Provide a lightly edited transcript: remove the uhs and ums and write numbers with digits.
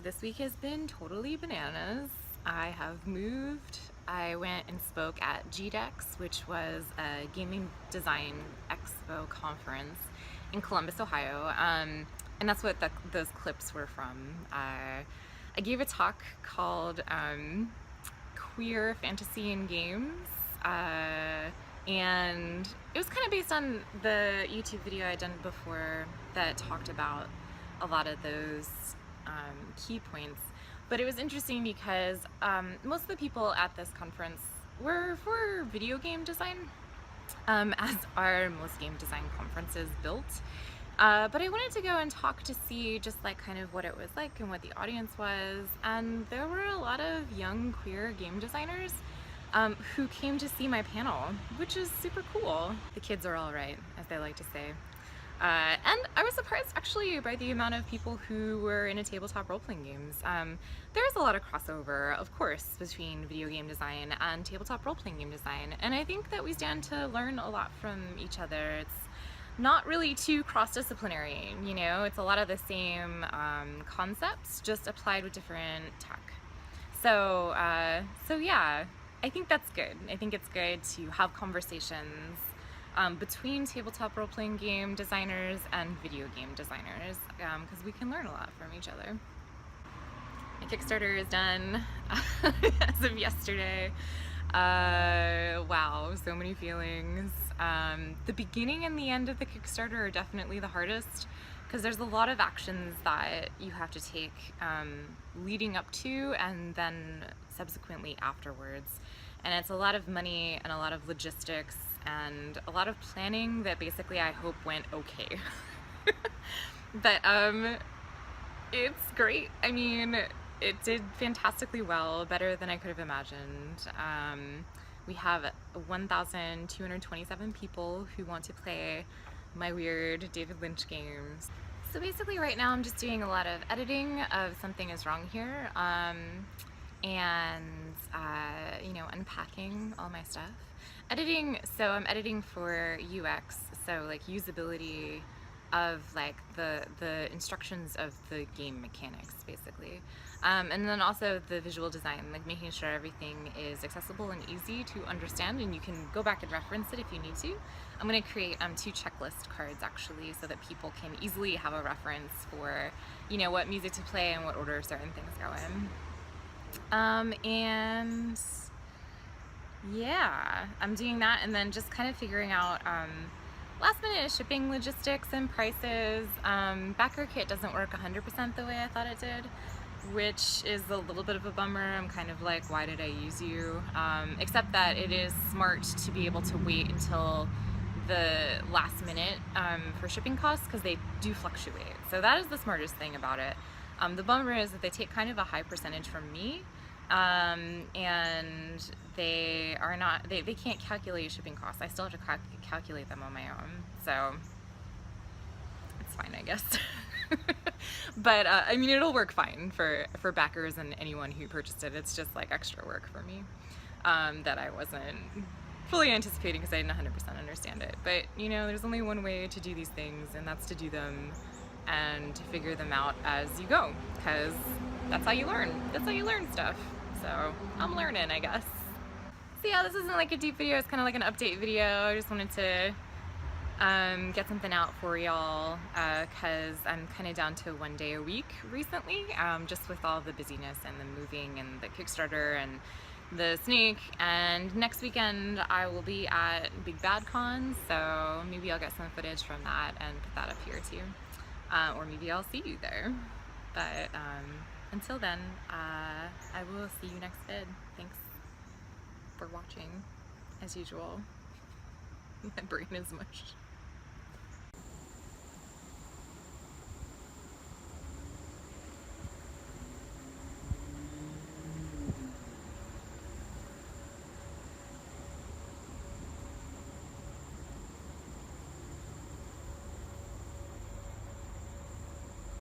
this week has been totally bananas. I have moved. I went and spoke at GDEX, which was a gaming design expo conference in Columbus, Ohio. And that's what those clips were from. I gave a talk called Queer Fantasy in Games. And it was kind of based on the YouTube video I'd done before that talked about a lot of those key points. But it was interesting because most of the people at this conference were for video game design, as are most game design conferences built. But I wanted to go and talk to see just like kind of what it was like and what the audience was. And there were a lot of young queer game designers who came to see my panel, which is super cool. The kids are all right, as they like to say. And I was surprised actually by the amount of people who were into tabletop role-playing games. There's a lot of crossover, of course, between video game design and tabletop role-playing game design, and I think that we stand to learn a lot from each other. It's not really too cross-disciplinary, you know? It's a lot of the same concepts, just applied with different tech. So yeah, I think that's good. I think it's good to have conversations between tabletop role-playing game designers and video game designers, because we can learn a lot from each other. My Kickstarter is done as of yesterday. Wow, so many feelings. The beginning and the end of the Kickstarter are definitely the hardest, because there's a lot of actions that you have to take leading up to and then subsequently afterwards. And it's a lot of money and a lot of logistics and a lot of planning that basically I hope went okay. But it's great. I mean, it did fantastically well, better than I could have imagined. We have 1,227 people who want to play my weird David Lynch games. So basically right now I'm just doing a lot of editing of Something Is Wrong Here, and you know, unpacking all my stuff. Editing, so I'm editing for UX, so like usability of like the instructions of the game mechanics basically. And then also the visual design, like making sure everything is accessible and easy to understand and you can go back and reference it if you need to. I'm going to create 2 checklist cards actually, so that people can easily have a reference for, you know, what music to play and what order certain things go in. And yeah, I'm doing that, and then just kind of figuring out last minute shipping logistics and prices. Backer kit doesn't work 100% the way I thought it did, which is a little bit of a bummer. I'm kind of like, why did I use you? Except that it is smart to be able to wait until the last minute for shipping costs, because they do fluctuate. So that is the smartest thing about it. The bummer is that they take kind of a high percentage from me, and they are not, they can't calculate shipping costs. I still have to calculate them on my own, so it's fine, I guess. But I mean, it'll work fine for backers and anyone who purchased it. It's just like extra work for me that I wasn't fully anticipating, because I didn't 100% understand it. But you know, there's only one way to do these things, and that's to do them and to figure them out as you go, because that's how you learn. That's how you learn stuff. So I'm learning, I guess. So yeah, this isn't like a deep video, it's kind of like an update video. I just wanted to get something out for y'all, because I'm kind of down to 1 day a week recently, just with all the busyness and the moving and the Kickstarter and the snake. And next weekend I will be at Big Bad Con, so maybe I'll get some footage from that and put that up here too. Or maybe I'll see you there. But until then, I will see you next vid. Thanks for watching, as usual. My brain is mushed.